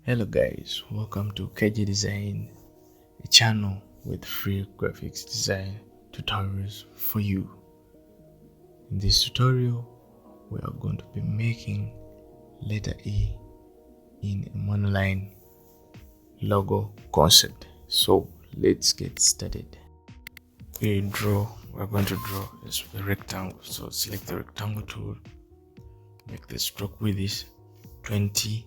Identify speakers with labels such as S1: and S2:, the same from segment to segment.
S1: Hello guys, welcome to KG Design, a channel with free graphics design tutorials for you. In this tutorial, we are going to be making letter E in a monoline logo concept. So let's get started. We're going to draw a rectangle. So select the rectangle tool, make the stroke width 20,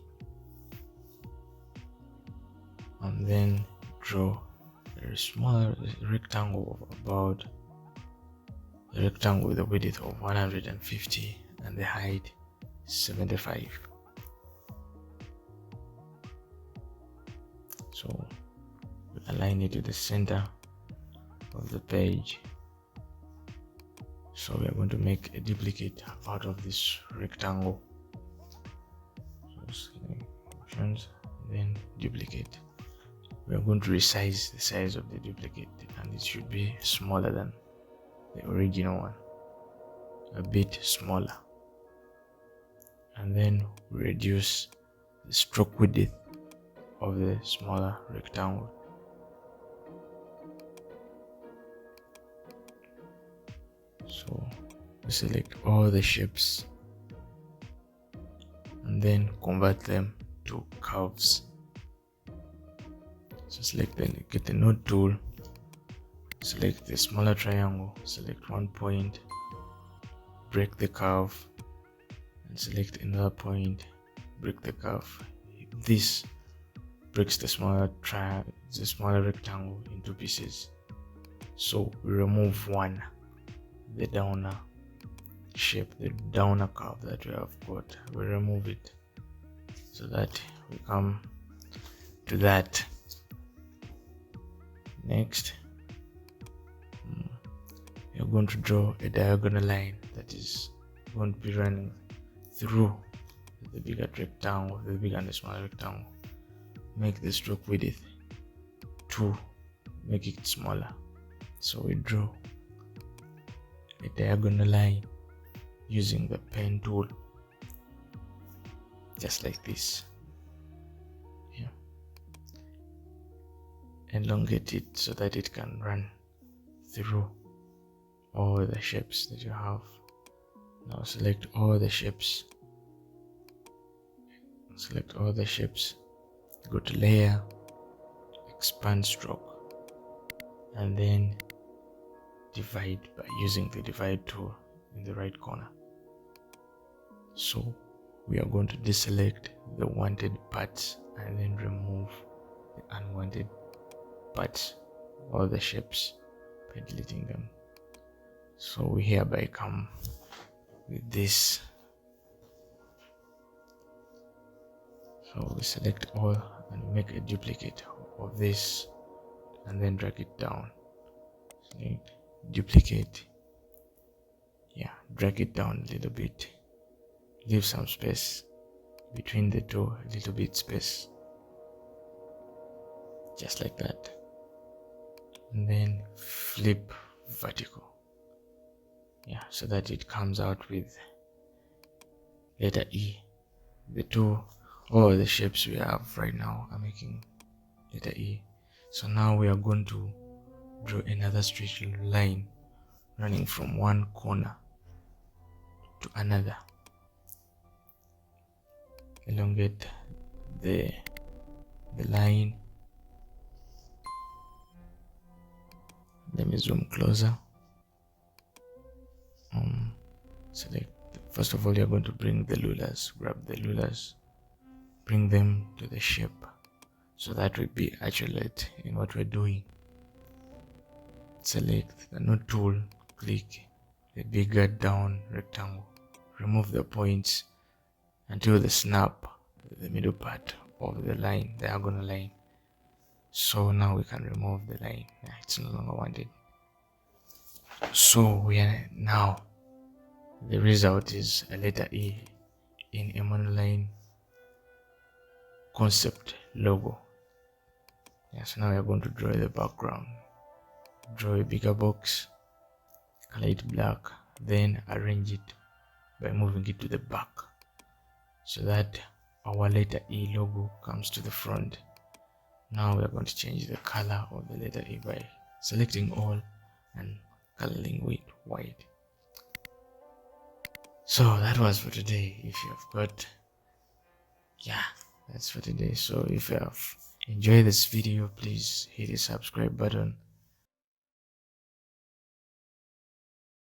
S1: and then draw a smaller rectangle of about a rectangle with a width of 150 and the height 75. So we align it to the center of the page. So we are going to make a duplicate out of this rectangle. So select options, then duplicate. We are going to resize the size of the duplicate, and it should be smaller than the original one, a bit smaller. And then we reduce the stroke width of the smaller rectangle. So we select all the shapes and then convert them to curves. So get the node tool, select the smaller triangle, select one point, break the curve, and select another point, break the curve. This breaks the smaller rectangle into pieces. So we remove one, the downer shape, the downer curve that we have got. We remove it so that we come to that. Next, you're going to draw a diagonal line that is going to be running through the bigger rectangle, the bigger and the smaller rectangle. Make the stroke width 2, make it smaller. So we draw a diagonal line using the pen tool, just like this. Elongate it so that it can run through all the shapes that you have. Now select all the shapes, go to layer, expand stroke, and then divide by using the divide tool in the right corner. So we are going to deselect the wanted parts and then remove the unwanted parts, all the shapes, by deleting them. So we hereby come with this. So we select all and make a duplicate of this and then drag it down. Select duplicate, drag it down a little bit, leave some space between the two, a little bit space, just like that, and then flip vertical, so that it comes out with letter E. All the shapes we have right now are making letter E. So now we are going to draw another straight line running from one corner to another. Elongate the line. Let me zoom closer. First of all, you're going to bring the rulers, grab the rulers, bring them to the shape so that we be accurate in what we're doing. Select the node tool, click the bigger down rectangle, remove the points until the snap, the middle part of the line, the diagonal line. So now we can remove the line. It's no longer wanted. So the result is a letter E in a monoline concept logo. So now we are going to draw the background. Draw a bigger box, color it black, then arrange it by moving it to the back so that our letter E logo comes to the front. Now we are going to change the color of the letter E by selecting all and coloring with white. So that was for today. If you have got, yeah, that's for today. So if you have enjoyed this video, please hit the subscribe button